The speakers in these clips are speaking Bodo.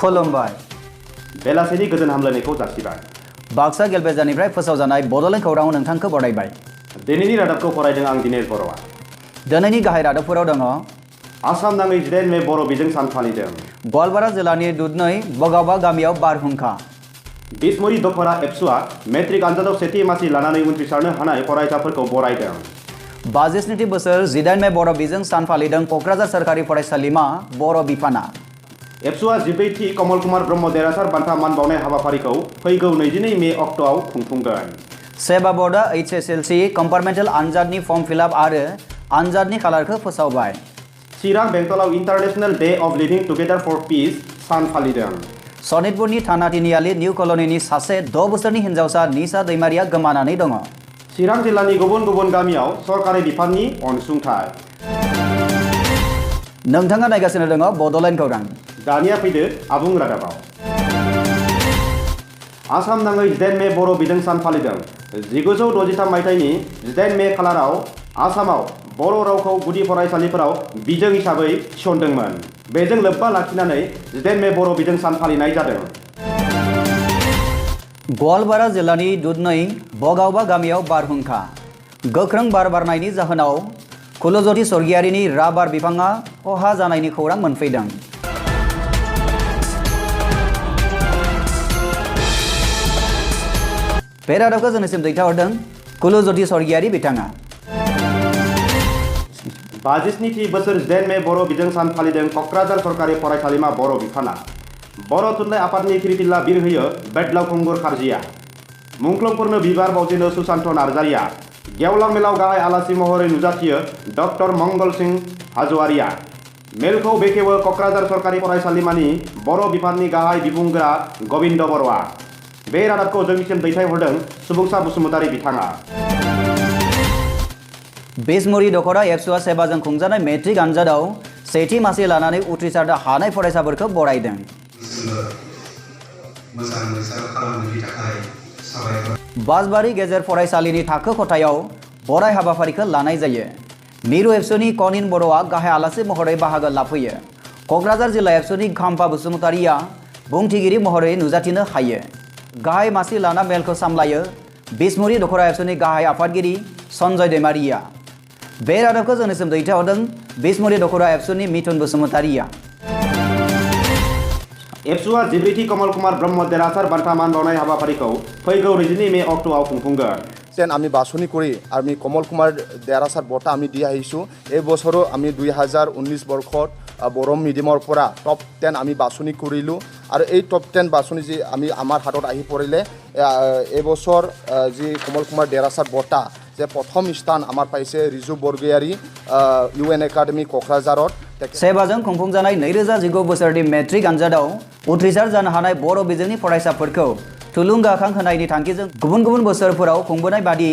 खुलुमबाय बेलासेनि गोजोन हामलायनायखौ जासिबाय बाक्सा गेलबेजानिफ्राय फोसावजानाय बड'लेण्ड खौराङाव नोंथांखौ बरायबाय दिनैनि रादाबखौ फरायदों आं दिनेश बर'आ दिनैनि गाहाय रादाबफोराव दङ आसाम नाङै 18 मे बर' बिजों सान फालिदों गवालपारा जिल्लानि दुधनै बगावबा गामियाव बारहुंखा बिसमुरि दख'रा एबसुआ मेट्रिक आनजादाव सेथि मासि लानानै उनथ्रिसारनो हानाय फरायसाफोरखौ बरायदों 62 बोसोर 18 मे बर' बिजों सान फालिदों क'क्राझार सोरखारि फरायसालिमा बर' बिफाना एबसुआ 14थि कमल कुमार ब्रह्म देरहासार बान्था मान बावनाय हाबाफारिखौ फैगौ 22 मे अक्ट'आव खुंफुंगोन सेबा बर्डआ HSLC कम्पार्टमेन्टेल आनजादनि फर्म फिलआप आरो आनजादनि खालारखौ फोसावबाय चिरां बेंटलाव international day of living together for peace सान फालिदों सनितपुरनि थाना तिनिआलि निउ कल'निनि सासे 6 बोसोरनि हिन्जावसा निसा दैमारिया गोमानानै दङ चिरां जिल्लानि गुबुन गुबुन गामियाव सरकारि बिफाननि अनसुंथाइ नोंथाङा नायगासिनो दङ बड'लेण्ड खौरां दानिया फैदो आबुं रादाबाव आसाम नाङै 18 मे बर' बिजों सान फालिदों 1963 मायथाइनि 18 मे खालाराव आसामाव बर' रावखौ गुदि फरायसालिफोराव बिजों हिसाबै थिसनदोंमोन बेजों लोब्बा लाखिनानै 18 मे बर' बिजों सान फालिनाय जादों गवालपारा जिल्लानि दुधनै बगावबा गामियाव बारहुंखा गोख्रों बार बारनायनि जाहोनाव कुलज्योति स्वर्गियारिनि राबार बिफाङा खहा जानायनि खौरां मोनफैदों बे रादाबखौ जोंनिसिम दैथायहरदों कुलज्योति स्वर्गियारि बिथाङा 52थि बोसोर 18 मे बर' बिजों सान फालिदों क'क्राझार सरकारि फरायसालिमा बर' बिफाना बर' थुनलाइ आफादनि फिरफिला बिरहोयो बेदलाव खुंगुर खारजिया मुंख्लंफोरनो बिबार बावजेनो सुशान्त नार्जारिया गेवलां मेलाव गाहाय आलासि महरै नुजाथियो डक्टर मंगल सिंह हाज'वारिया मेलखौ बेखेवो क'क्राझार सरकारि फरायसालिमानि बर' बिफाननि गाहाय बिबुंगोरा गबिन्द बर'आ बे रादाबखौ जोंनिसिम दैथायहरदों सुबुंसा बसुमतारी बिथाङा बिसमुरि दख'रा एबसुआ सेबाजों खुंजानाय मेट्रिक आनजादाव सेथि मासि लानानै उथ्रिसारनो हानाय फरायसाफोरखौ बरायदों बासबारि गेजेर फरायसालिनि थाखो खथायाव बराय हाबाफारिखौ लानाय जायो मिरु एबसुनि कनिन बर'आ गाहाय आलासि महरै बाहागो लाफैयो क'क्राझार जिल्ला एबसुनि खाम्फा बसुमतारिया बुंथिगिरि महरै नुजाथिनो हायो गाहाय मासि लाना मेलखौ सामलायो बिसमुरि दख'रा एबसुनि गाहाय आफादगिरि सन्जय दैमारिया बे रादाबखौ जोंनिसिम दैथायहरदों बिसमुरि दख'रा एबसुनि मिथुन बसुमतारिया एबसुआ 14थि कमल कुमार ब्रह्म देरहासार बान्था मान बावनाय हाबाफारिखौ फैगौ 22 मे अक्ट'आव खुंफुंगोन যেন আমি বাছনি কৰি আমি কমল কুমাৰ দেৰাচাৰ বঁটা আমি দি আহিছোঁ এই বছৰো আমি 2019 বৰ্ষত বড়ো মিডিয়ামৰ পৰা টপ 10 আমি বাছনি কৰিলোঁ আৰু এই টপ 10 বাছনি যি আমি আমাৰ হাতত আহি পৰিলে এই বছৰ যি কমল কুমাৰ দেৰাচাৰ বঁটা যে প্ৰথম স্থান আমাৰ পাইছে ৰিজু বৰগয়াৰী UN একাডেমি क'क्राझारत सेबाजों खुंफुंजानाय 2019 बोसोरनि मेट्रिक आनजादाव उथ्रिसार जानो हानाय बर' बिजोंनि फरायसाफोरखौ थुलुंगाखां होनायनि थांखिजों गुबुन गुबुन बोसोरफोराव खुंबोनाय बादि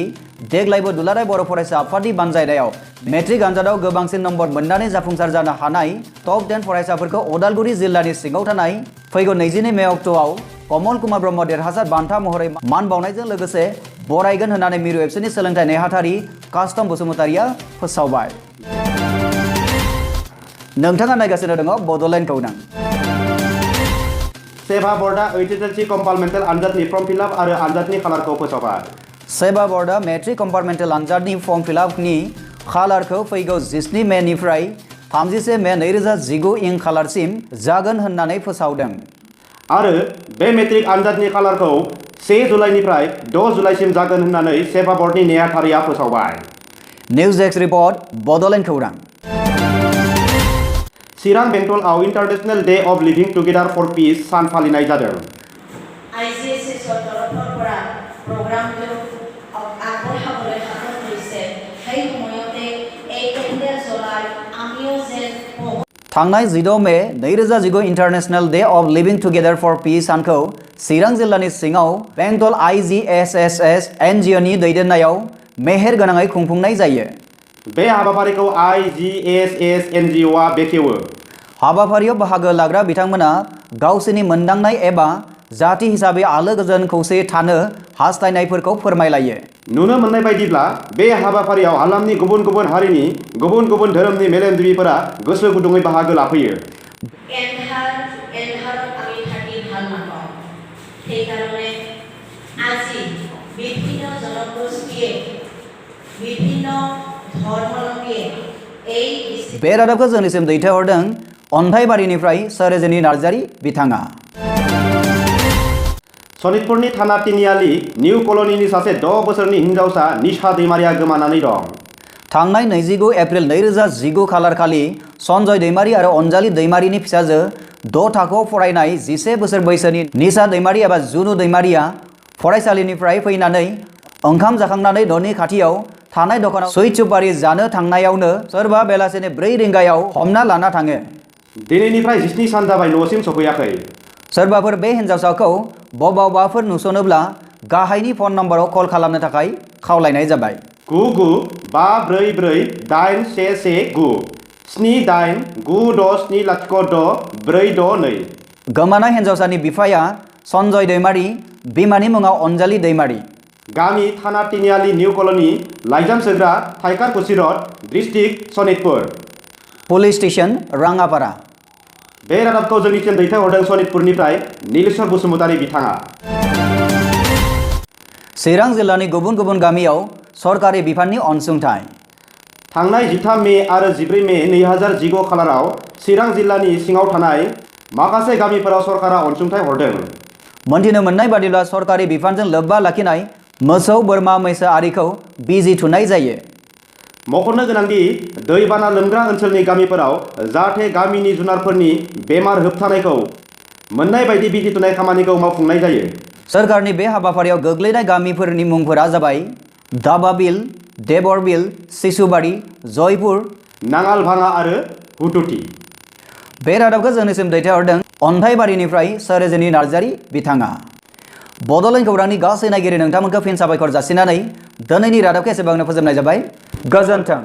देग्लायबो दुलाराय बर' फरायसा आफादनि बानजायनायाव मेट्रिक आनजादाव गोबांसिन नम्बर मोननानै जाफुंसार जानो हानाय टप 10 फरायसाफोरखौ उदालगुरि जिल्लानि सिङाव थानाय फैगौ 22 मे अक्ट'आव कमल कुमार ब्रह्म देरहासार बान्था महरै मान बावनायजों लोगोसे बरायगोन होननानै मिरु एबसुनि सोलोंथाइ नेहाथारि कास्टम बसुमतारिया फोसावबाय नोंथाङा नायगासिनो दङ बड'लेण्ड खौरां सेबा बर्डआ HSLC कम्पार्टमेन्टेल आनजादनि फर्म फिलआप आरो आनजादनि खालारखौ फोसावबाय सेबा बर्डआ मेट्रिक कम्पार्टमेन्टेल आनजादनि फर्म फिलआपनि खालारखौ फैगौ 17 मेनिफ्राय 31 मे 2019 इं खालारसिम जागोन होननानै फोसावदों आरो बे मेट्रिक आनजादनि खालारखौ 1 जुलाइनिफ्राय 6 जुलाइसिम जागोन होननानै सेबा बर्डनि नेहाथारिया फोसावबाय निउज डेस्क रिपर्ट बड'लेण्ड खौरां चिरां बेंटलाव international day of living together for peace सान फालिनाय जादों थांनाय 16 May 2019 international day of living together for peace सानखौ चिरां जिल्लानि सिङाव बेंटल IGSSS NGOनि दैदेननायाव मेहेर गोनाङै खुंफुंनाय जायो बे हाबाफारिखौ IGSS NGOआ बेखेवो हाबाफारियाव बाहागो लाग्रा बिथांमोना गावसोरनि मोनदांनाय एबा जाति हिसाबै आलो गोजोन खौसेयै थानो हास्थायनायफोरखौ फोरमायलायो नुनो मोननाय बायदिब्ला बे हाबाफारियाव हालामनि गुबुन गुबुन हारिनि गुबुन गुबुन धोरोमनि मेलेमजिबिफोरा गोसो गुदुङै बाहागो लाफैयो কারণে আজি বিভিন্ন জনগোষ্ঠীয়ে বিভিন্ন ধর্মাবলম্বীয়ে এই बे रादाबखौ जोंनिसिम दैथायहरदों अन्थाइबारिनिफ्राय सरोजिनी नार्जारी बिथाङा। सनितपुरनि थाना तिनियाली निउ कलनीनि सासे 6 बोसोरनि हिनजावसा निशा दैमारिया गोमानानै दं। थांनाय 29 एप्रिल 2019 खालार खालि सन्जय दैमारी आरो अनजालि दैमारीनि फिसाजो 6 थाखोआव फरायनाय 11 बोसोर बैसोनि निशा दैमारी एबा जुनु दैमारिया फरायसालिनिफ्राय फैनानै ओंखाम जाखांनानै न'नि खाथियाव थानाय दखानाव सुइट सुपारि जानो थांनायावनो सोरबा बेलासिनि 4 रिंगायाव हमना लाना थाङो। दिनैनिफ्राय 17 सान जाबाय न'सिम सफैयाखै। सोरबाफोर बे हिनजावसाखौ बबावबाफोर नुसनोब्ला गाहायनि फन नम्बराव कल खालामनो थाखाय खावलायनाय जाबाय। 99544811 7896706462। गोमानाय हिनजावसानि बिफाया सन्जय दैमारी, बिमानि मुङा अनजालि दैमारी। गामि थाना तिनियाली निउ कलनी, लाइजाम सोग्रा थाइकारकुसि road, district Sonitpur. Police station Rangapara. बे रादाबखौ जोंनिसिम दैथायहरदों सनितपुरनिफ्राय नीलेश्वर बसुमतारी बिथाङा। चिरां जिल्लानि गुबुन गुबुन गामियाव सरकारि बिफाननि अनसुंथाइ। थांनाय 13 मे आरो 14 मे 2019 खालाराव चिरां जिल्लानि सिङाव थानाय माखासे गामिफोराव सरकारा अनसुंथाइ हरदों। मोनथिनो मोननाय बादिब्ला सरकारि बिफानजों लोब्बा लाखिनाय मोसौ, बोरमा, मैसो आरिखौ बिजि थुनाय जायो। मख'नो गोनांदि दैबाना लोमग्रा ओनसोलनि गामिफोराव जाहाथे गामिनि जुनारफोरनि बेमार होबथानायखौ मोननाय बायदि बिजि थुनाय खामानिखौ मावफुंनाय जायो। सोरखारनि बे हाबाफारियाव गोग्लैनाय गामिफोरनि मुंफोरा जाबाय दाबाबिल, देबरबिल, सिसुबारि, जयपुर, नाङालभाङा आरो हुथुथि। बे रादाबखौ जोंनिसिम दैथायहरदों अन्थाइबारिनिफ्राय सरोजिनी नार्जारी बिथाङा। बड'लेण्ड खौरांनि गासै नायगिरि नोंथांमोनखौ फिन साबायखर जासिनानै दिनैनि रादाबखौ एसेबांनो फोजोबनाय जाबाय। गोजोन्थों।